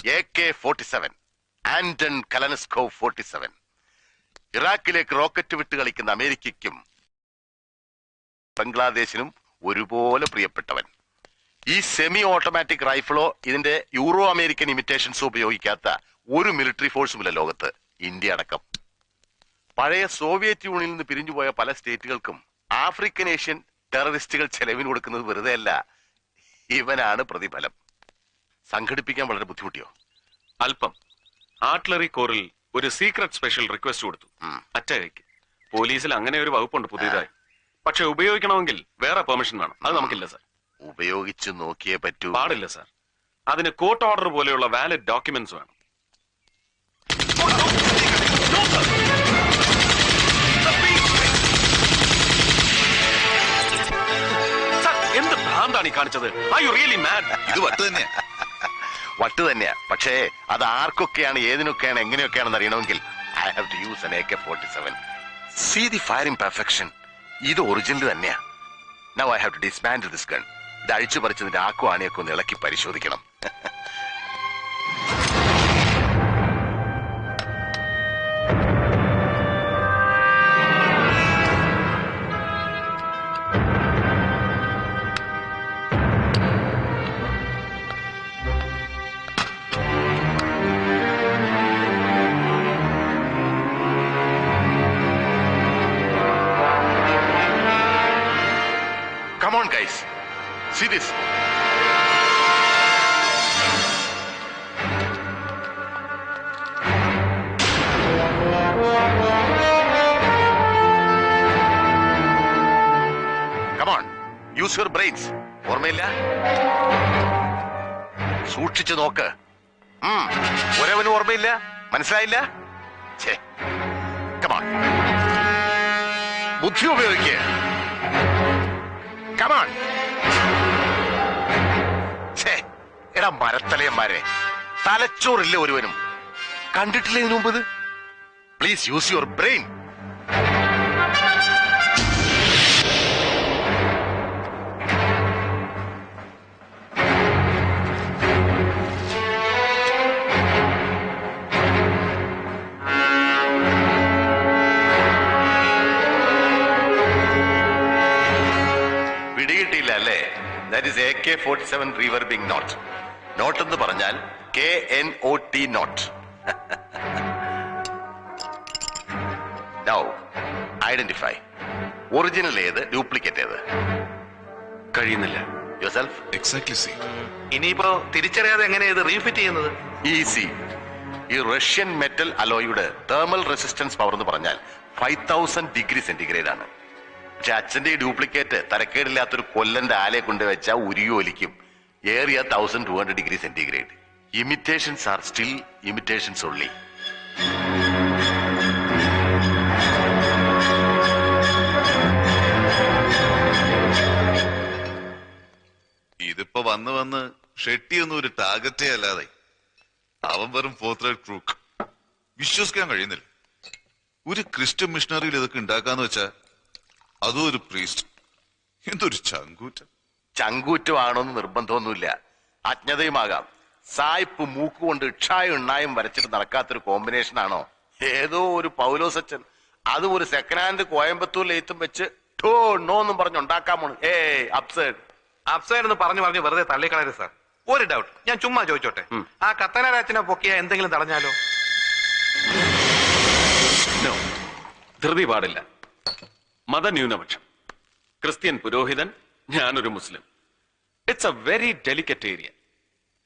AK-47 Anton കലനസ്കോവ് 47. ഇറാഖിലേക്ക് rocket വിട്ട് കളിക്കുന്ന അമേരിക്കയ്ക്കും ബംഗ്ലാദേശിനും ഒരുപോലെ പ്രിയപ്പെട്ടവൻ. ഈ സെമി ഓട്ടോമാറ്റിക് റൈഫിളോ ഇതിന്റെ യൂറോ അമേരിക്കൻ ഇമിറ്റേഷൻസോ ഉപയോഗിക്കാത്ത ഒരു മിലിറ്ററി ഫോഴ്സുമില്ല ലോകത്ത്, ഇന്ത്യ അടക്കം. പഴയ സോവിയറ്റ് യൂണിയനിൽ നിന്ന് പിരിഞ്ഞുപോയ പല സ്റ്റേറ്റുകൾക്കും ആഫ്രിക്കൻ ഏഷ്യൻ ടെററിസ്റ്റുകൾ ചെലവിന് കൊടുക്കുന്നത് വെറുതെ അല്ല, ഇവനാണ് പ്രതിഫലം. സംഘടിപ്പിക്കാൻ വളരെ ബുദ്ധിമുട്ടിയോ? അല്പം. ആർട്ടിലറി കോറിൽ ഒരു സീക്രട്ട് സ്പെഷ്യൽ റിക്വസ്റ്റ് കൊടുത്തു. അറ്റാക്ക് പോലീസിൽ അങ്ങനെ ഒരു വകുപ്പുണ്ട് പുതിയതായി. പക്ഷെ ഉപയോഗിക്കണമെങ്കിൽ വേറെ പെർമിഷൻ വേണം. അത് നമുക്കില്ല സാർ. ഉപയോഗിച്ച് നോക്കിയേ പറ്റൂ. പാടില്ല സാർ. അതിന് കോർട്ട് ഓർഡർ പോലെയുള്ള വാലിഡ് ഡോക്യുമെന്റ്സ് വേണം. എന്ത് ഭ്രാന്താണ് ഈ കാണിച്ചത്? Are you really mad? ഇത് വട്ട് തന്നെയാ. വട്ട് തന്നെയാ. പക്ഷേ അത് ആർക്കൊക്കെയാണ്, ഏതിനൊക്കെയാണ്, എങ്ങനെയൊക്കെയാണെന്ന് അറിയണമെങ്കിൽ I have to use an AK-47. See the firing perfection. ഇത് ഒറിജിനൽ തന്നെയാ. Now I have to dismantle this gun. ഇത് അഴിച്ചു പറിച്ചതിന്റെ ആക്കും ആണിയൊക്കെ ഒന്ന് ഇളക്കി പരിശോധിക്കണം. Come on, guys. See this. Come on. Use your brains. ഓർമ്മയില്ല? സൂക്ഷിച്ചു നോക്ക്. ഒരവനും ഓർമ്മയില്ല? മനസ്സിലായില്ല? Come on. ബുദ്ധി ഉപയോഗിക്കുക. Come on. എടാ മരത്തലയന്മാരെ, തലച്ചോറില്ല ഒരുവനും. കണ്ടിട്ടില്ല ഇതിനു മുമ്പ്? Please use your brain. പിടികിട്ടിയില്ല അല്ലേ? That is AK-47 reverbing knot. Knot എന്ന് പറഞ്ഞാൽ KNOT knot. Now identify. Original ഏത്, ഡ്യൂപ്ലിക്കേറ്റ് ഏത്? കഴിയുന്നില്ല. യുവർസെൽഫ്? Exactly same. ഇനിയിപ്പോ തിരിച്ചറിയാതെ എങ്ങനെയാ ഇത് റീഫിറ്റ് ചെയ്യുന്നത്? ഈസി. ഈ റഷ്യൻ മെറ്റൽ അലോയുടെ തേർമൽ റെസിസ്റ്റൻസ് പവർ എന്ന് പറഞ്ഞാൽ 5000 ഡിഗ്രി സെന്റിഗ്രേഡ് ആണ്. പക്ഷെ അച്ഛന്റെ ഈ ഡ്യൂപ്ലിക്കേറ്റ് തരക്കേടില്ലാത്തൊരു കൊല്ലന്റെ ആലയെ കൊണ്ടുവച്ച ഉരുയൊലിക്കും. ഏറിയ 1200 degree centigrade. Imitations are still imitations only. ഇതിപ്പോ വന്ന് ഷെട്ടിയൊന്നും ഒരു ടാർഗറ്റേ അല്ലാതെ അവൻ വെറും ഫോർത്ത് റേറ്റ് ക്രൂക്ക്. വിശ്വസിക്കാൻ കഴിയുന്നില്ല. ഒരു ക്രിസ്ത്യൻ മിഷണറിയിൽ ഇതൊക്കെ ഉണ്ടാക്കാന്ന് വെച്ചാ അതും ഒരു പ്രീസ്റ്റ്. എന്തൊരു ചങ്കൂറ്റം. ചങ്കൂറ്റമാണോന്ന് നിർബന്ധമൊന്നുമില്ല, അജ്ഞതയുമാകാം. സായിപ്പ് മൂക്കുകൊണ്ട് ഇക്ഷായും എണ്ണായും വരച്ചിട്ട് നടക്കാത്തൊരു കോമ്പിനേഷൻ ആണോ ഏതോ ഒരു പൗലോസച്ചൻ? അതും ഒരു സെക്കൻഡ് ഹാൻഡ് കോയമ്പത്തൂർ ലെയ്ത്തും വെച്ച് ടോ നോ എന്നും പറഞ്ഞുണ്ടാക്കാമോ? അപ്സൈഡ് അപ്സൈഡ് എന്ന് പറഞ്ഞു വെറുതെ തള്ളിക്കളയരുത് സാർ. ഒരു ഡൗട്ട്, ഞാൻ ചുമ്മാ ചോദിച്ചോട്ടെ. ആ കത്തനാരാച്ചനെ പൊക്കിയ എന്തെങ്കിലും തടഞ്ഞാലോ? ധൃതി പാടില്ല. മതന്യൂനപക്ഷം, ക്രിസ്ത്യൻ പുരോഹിതൻ, ഞാനൊരു Muslim. It's a very delicate area.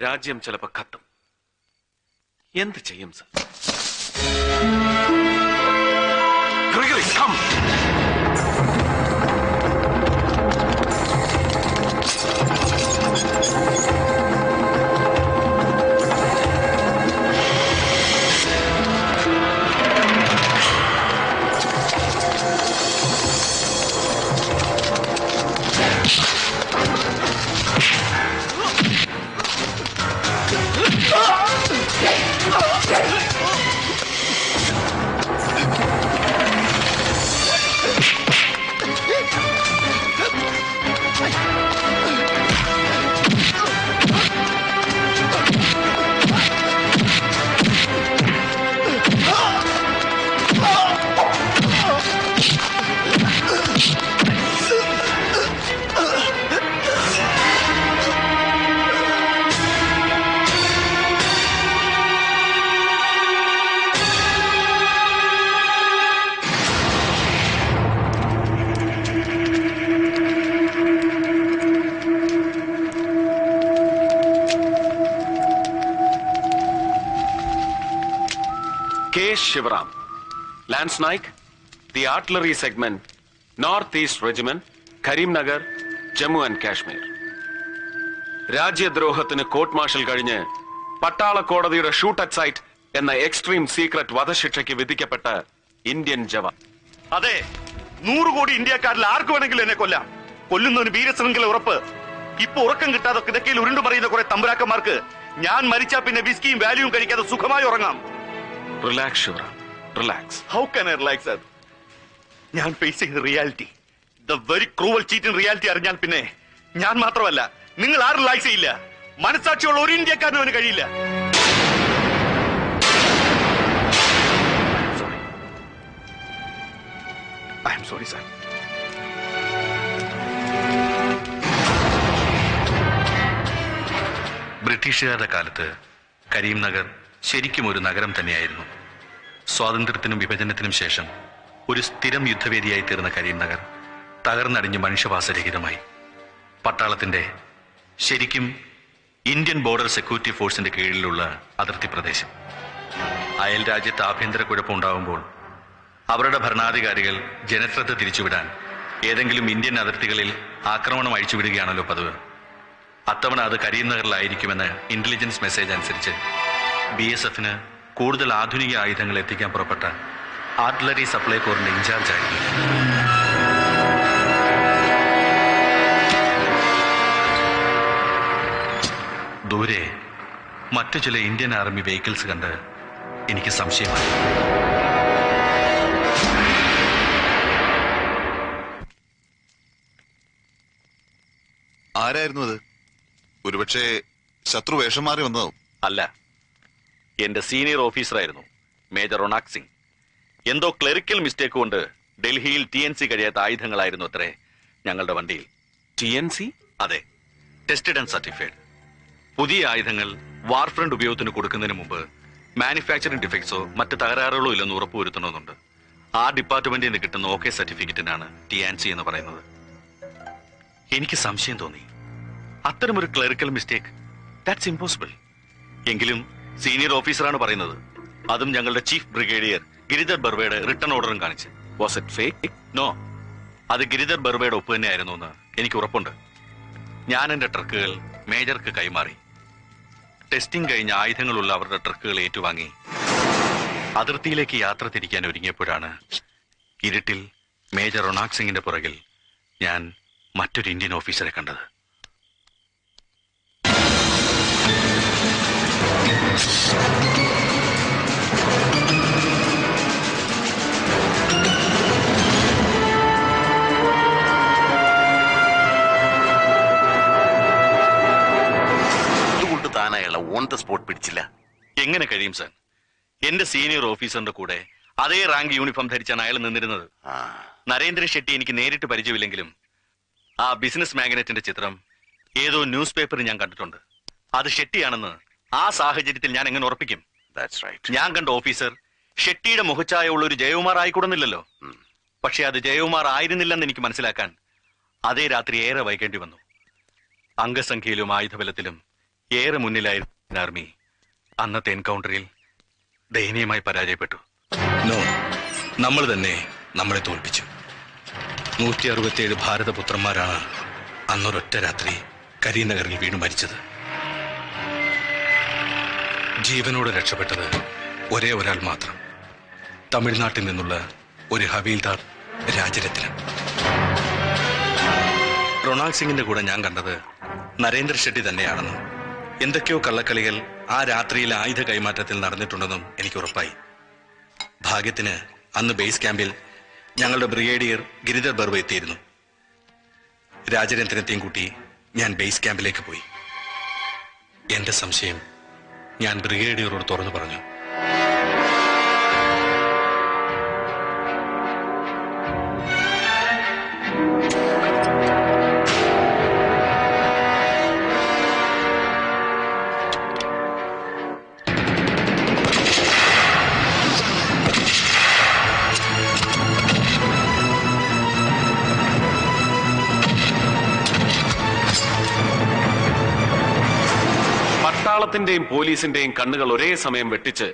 രാജ്യം ചിലപ്പോ കത്തും. എന്ത് ചെയ്യും sir? Ramesh Shivaram, Lance Naik, the Artillery Segment, Northeast Regiment, Karimnagar, Jammu and Kashmir. രാജ്യദ്രോഹത്തിന് കോർട്ട് മാർഷൽ കഴിഞ്ഞ് പട്ടാള കോടതിയുടെ ഷൂട്ട് അറ്റ് സൈറ്റ് എന്ന എക്സ്ട്രീം സീക്രട്ട് വധശിക്ഷയ്ക്ക് വിധിക്കപ്പെട്ട ഇന്ത്യൻ ജവാൻ. അതെ, 100 കോടി ഇന്ത്യക്കാരിൽ ആർക്ക് വേണമെങ്കിലും എന്നെ കൊല്ലാം. കൊല്ലുന്നതിന് വീരശൃംഖല ഉറപ്പ്. ഇപ്പൊ ഉറക്കം കിട്ടാതെ കിടക്കയിൽ ഉരുണ്ടു പറയുന്ന കുറെ തമ്പുരാക്കന്മാർക്ക് ഞാൻ മരിച്ചാ പിന്നെ വിസ്കിയും വാല്യൂവും കഴിക്കാതെ സുഖമായി ഉറങ്ങാം. Relax Shivaram, relax. How can I relax sir? ഞാൻ ഫേസ് ചെയ്യുന്ന reality, the very cruel cheat in reality അറിഞ്ഞാൽ പിന്നെ ഞാൻ മാത്രമല്ല നിങ്ങൾ ആരും റിലാക്സ് ചെയ്യില്ല. മനസാക്ഷിയുള്ള ഒരു ഇന്ത്യക്കാരനും അവന് കഴിയില്ല. I am sorry sir. ബ്രിട്ടീഷുകാരുടെ കാലത്ത് കരീംനഗർ ശരിക്കും ഒരു നഗരം തന്നെയായിരുന്നു. സ്വാതന്ത്ര്യത്തിനും വിഭജനത്തിനും ശേഷം ഒരു സ്ഥിരം യുദ്ധവേദിയായി തീർന്ന കരീംനഗർ തകർന്നടിഞ്ഞ് മനുഷ്യവാസരഹിതമായി. പട്ടാളത്തിന്റെ, ശരിക്കും ഇന്ത്യൻ ബോർഡർ സെക്യൂരിറ്റി ഫോഴ്സിന്റെ കീഴിലുള്ള അതിർത്തി പ്രദേശം. അയൽ രാജ്യത്ത് ആഭ്യന്തര കുഴപ്പമുണ്ടാകുമ്പോൾ അവരുടെ ഭരണാധികാരികൾ ജനശ്രദ്ധ തിരിച്ചുവിടാൻ ഏതെങ്കിലും ഇന്ത്യൻ അതിർത്തികളിൽ ആക്രമണം അഴിച്ചുവിടുകയാണല്ലോ പതിവ്. അത്തവണ അത് കരീംനഗറിലായിരിക്കുമെന്ന് ഇന്റലിജൻസ് മെസ്സേജ് അനുസരിച്ച് BSFന് കൂടുതൽ ആധുനിക ആയുധങ്ങൾ എത്തിക്കാൻ പുറപ്പെട്ട ആർട്ടിലറി സപ്ലൈ കോറിന്റെ ഇൻചാർജ് ആയിരുന്നു. ദൂരെ മറ്റു ചില ഇന്ത്യൻ ആർമി വെഹിക്കിൾസ് കണ്ട് എനിക്ക് സംശയമായി. ആരായിരുന്നു അത്? ഒരുപക്ഷെ ശത്രു വേഷം മാറി വന്നതാവും. അല്ല, എന്റെ സീനിയർ ഓഫീസറായിരുന്നു മേജർ റൊണാക് സിംഗ്. എന്തോ ക്ലറിക്കൽ മിസ്റ്റേക്ക് കൊണ്ട് ഡൽഹിയിൽ TNC കഴിയാത്ത ആയുധങ്ങളായിരുന്നു അത്രേ ഞങ്ങളുടെ വണ്ടിയിൽ. TNC? അതെ, ടെസ്റ്റഡ് ആൻഡ് സർട്ടിഫൈഡ്. പുതിയ ആയുധങ്ങൾ വാർ ഫ്രണ്ട് ഉപയോഗത്തിന് കൊടുക്കുന്നതിന് മുമ്പ് മാനുഫാക്ചറിംഗ് ഡിഫക്ട്സോ മറ്റ് തകരാറുകളോ ഇല്ലെന്ന് ഉറപ്പുവരുത്തണമെന്നുണ്ട്. ആ ഡിപ്പാർട്ട്മെന്റിൽ നിന്ന് കിട്ടുന്ന OK സർട്ടിഫിക്കറ്റിനാണ് TNC എന്ന് പറയുന്നത്. എനിക്ക് സംശയം തോന്നി, അത്തരമൊരു ക്ലറിക്കൽ മിസ്റ്റേക്ക്, ദാറ്റ്സ് ഇമ്പോസിബിൾ. എങ്കിലും സീനിയർ ഓഫീസറാണ് പറയുന്നത്. അതും ഞങ്ങളുടെ ചീഫ് ബ്രിഗേഡിയർ ഗിരിധർ ബർവയുടെ റിട്ടേൺ ഓർഡറും കാണിച്ച്. Was it fake? നോ, അത് ഗിരിധർ ബർവയുടെ ഒപ്പ് തന്നെയായിരുന്നു എന്ന് എനിക്ക് ഉറപ്പുണ്ട്. ഞാൻ എന്റെ ട്രക്കുകൾ മേജർക്ക് കൈമാറി. ടെസ്റ്റിംഗ് കഴിഞ്ഞ ആയുധങ്ങളുള്ള അവരുടെ ട്രക്കുകൾ ഏറ്റുവാങ്ങി അതിർത്തിയിലേക്ക് യാത്ര തിരിക്കാൻ ഒരുങ്ങിയപ്പോഴാണ് ഇരുട്ടിൽ മേജർ റൊണാക് സിംഗിന്റെ പുറകിൽ ഞാൻ മറ്റൊരു ഇന്ത്യൻ ഓഫീസറെ കണ്ടത്. അതുകൊണ്ട് താൻ അയാളെ ഓൺ ദ സ്പോട്ട് പിടിച്ചില്ല? എങ്ങനെ കഴിയും സർ? എന്റെ സീനിയർ ഓഫീസറിന്റെ കൂടെ അതേ റാങ്ക് യൂണിഫോം ധരിച്ചാണ് അയാൾ നിന്നിരുന്നത്. നരേന്ദ്ര ഷെട്ടി എനിക്ക് നേരിട്ട് പരിചയമില്ലെങ്കിലും ആ ബിസിനസ് മാഗ്നറ്റിന്റെ ചിത്രം ഏതോ ന്യൂസ് പേപ്പറിൽ ഞാൻ കണ്ടിട്ടുണ്ട്. അത് ഷെട്ടിയാണെന്ന് ആ സാഹചര്യത്തിൽ ഞാൻ എങ്ങനെ ഉറപ്പിക്കും? ഞാൻ കണ്ട ഓഫീസർ ഷെട്ടിയുടെ മുഖച്ഛായ ഉള്ള ഒരു ജയകുമാർ ആയിക്കൂടുന്നില്ലല്ലോ. പക്ഷെ അത് ജയകുമാർ ആയിരുന്നില്ലെന്ന് എനിക്ക് മനസ്സിലാക്കാൻ അതേ രാത്രി ഏറെ വൈകേണ്ടി വന്നു. അംഗസംഖ്യയിലും ആയുധബലത്തിലും ഏറെ മുന്നിലായിരുന്ന ആർമി അന്നത്തെ എൻകൗണ്ടറിൽ ദയനീയമായി പരാജയപ്പെട്ടു. നോ, നമ്മൾ തന്നെ നമ്മളെ തോൽപ്പിച്ചു. 167 ഭാരതപുത്രന്മാരാണ് അന്നൊരൊറ്റ രാത്രി കരീംനഗറിൽ വീണു മരിച്ചത്. ജീവനോടെ രക്ഷപ്പെട്ടത് ഒരേ ഒരാൾ മാത്രം, തമിഴ്നാട്ടിൽ നിന്നുള്ള ഒരു ഹവീൽദാർ രാജരത്നം. റൊണാൾഡ് സിംഗിന്റെ കൂടെ ഞാൻ കണ്ടത് നരേന്ദ്ര ഷെട്ടി തന്നെയാണെന്നും എന്തൊക്കെയോ കള്ളക്കളികൾ ആ രാത്രിയിൽ ആയുധ കൈമാറ്റത്തിൽ നടന്നിട്ടുണ്ടെന്നും എനിക്ക് ഉറപ്പായി. ഭാഗ്യത്തിന് അന്ന് ബേസ് ക്യാമ്പിൽ ഞങ്ങളുടെ ബ്രിഗേഡിയർ ഗിരിധർ ബർവ എത്തിയിരുന്നു. രാജരത്നത്തെയും കൂട്ടി ഞാൻ ബേസ് ക്യാമ്പിലേക്ക് പോയി. എന്റെ സംശയം ഞാൻ ബ്രിഗേഡിയറോട് തുറന്നു പറഞ്ഞു. പട്ടാളത്തിന്റെയും പോലീസിന്റെയും കണ്ണുകൾ ഒരേ സമയം വെട്ടിച്ച്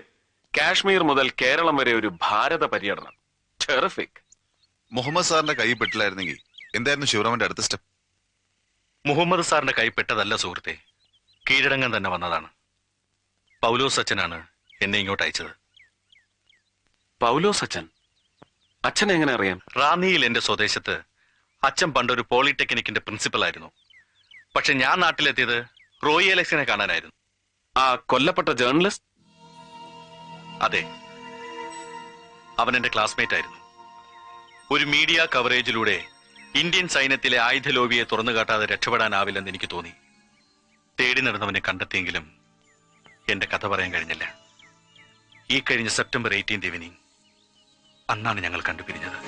കാശ്മീർ മുതൽ കേരളം വരെ ഒരു ഭാരത പര്യടനം. ടെറിഫിക്. മുഹമ്മദ് സാറിന്റെ കൈ പെട്ടില്ലായിരുന്നെങ്കിൽ എന്തായിരുന്നു ശിവറാമന്റെ അടുത്ത സ്റ്റെപ്പ്? മുഹമ്മദ് സാറിന്റെ കൈപ്പെട്ടതല്ല സുഹൃത്തെ, കീഴടങ്ങാൻ തന്നെ വന്നതാണ്. പൗലോസ് അച്ഛനാണ് എന്നെ ഇങ്ങോട്ട് അയച്ചത്. പൗലോസ് അച്ഛൻ? അച്ഛനെ എങ്ങനെ അറിയാം? റാന്നിയിൽ എന്റെ സ്വദേശത്ത് അച്ഛൻ പണ്ടൊരു പോളിടെക്നിക്കിന്റെ പ്രിൻസിപ്പൽ ആയിരുന്നു. പക്ഷെ ഞാൻ നാട്ടിലെത്തിയത് റോയി അലക്സിനെ കാണാനായിരുന്നു. ആ കൊല്ലപ്പെട്ട ജേർണലിസ്റ്റ്? അതെ, അവൻ എന്റെ ക്ലാസ്മേറ്റ് ആയിരുന്നു. ഒരു മീഡിയ കവറേജിലൂടെ ഇന്ത്യൻ സൈന്യത്തിലെ ആയുധ ലോബിയെ തുറന്നു കാട്ടാതെ രക്ഷപ്പെടാനാവില്ലെന്ന് എനിക്ക് തോന്നി. തേടി നടന്നവനെ കണ്ടെത്തിയെങ്കിലും എന്റെ കഥ പറയാൻ കഴിഞ്ഞില്ല. ഈ കഴിഞ്ഞ സെപ്റ്റംബർ 18 ഈവനിങ് അന്നാണ് ഞങ്ങൾ കണ്ടുപിരിഞ്ഞത്.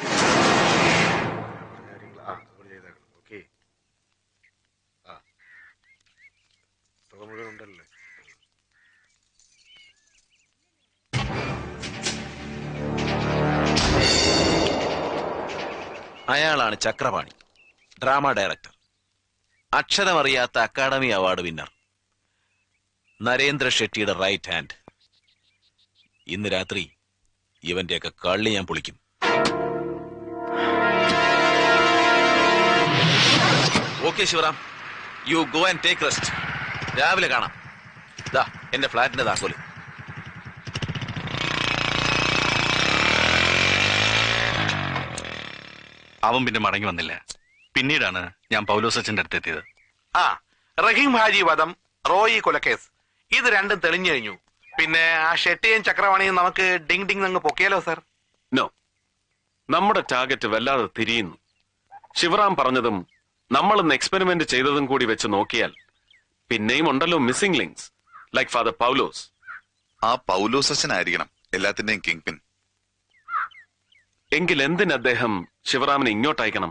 അയാളാണ് ചക്രപാണി, ഡ്രാമ ഡയറക്ടർ, അക്ഷരമറിയാത്ത അക്കാഡമി അവാർഡ് വിന്നർ, നരേന്ദ്ര ഷെട്ടിയുടെ റൈറ്റ് ഹാൻഡ്. ഇന്ന് രാത്രി ഇവന്റെയൊക്കെ കള്ളി ഞാൻ പൊളിക്കും. Okay Shivaram, you go and take rest. രാവിലെ കാണാം. ദാ എന്റെ ഫ്ലാറ്റിന്റെ താക്കോല്. അവൻ പിന്നെ മടങ്ങി വന്നില്ല. പിന്നീടാണ് ഞാൻ പൗലോസ് അച്ഛന്റെ അടുത്തെത്തിയത്. റഹീം ഹാജി വധം, റോയി കൊലക്കേസ്, ഇത് രണ്ടും തെളിഞ്ഞു കഴിഞ്ഞു. പിന്നെ ആ ഷെട്ടിയും ചക്രവാണിയും നമുക്ക് ഡിങ് ഡിങ് അങ്ങ് പൊക്കിയാലോ സർ? നോ, നമ്മുടെ ടാർഗറ്റ് വല്ലാതെ തിരിയുന്നു. ശിവറാം പറഞ്ഞതും നമ്മളൊന്ന് എക്സ്പെരിമെന്റ് ചെയ്തതും കൂടി വെച്ച് നോക്കിയാൽ പിന്നെയും ഉണ്ടല്ലോ മിസ്സിംഗ് ലിങ്ക്സ്, ലൈക്ക് ഫാദർ പൗലോസ്. ആ പൗലോസ് അച്ഛനായിരിക്കണം എല്ലാത്തിന്റെയും കിങ് പിൻ. എങ്കിൽ എന്തിന് അദ്ദേഹം ശിവറാമിനെ ഇങ്ങോട്ടയക്കണം?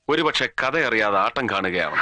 ഒരുപക്ഷെ കഥ അറിയാതെ ആട്ടം കാണുകയാവും.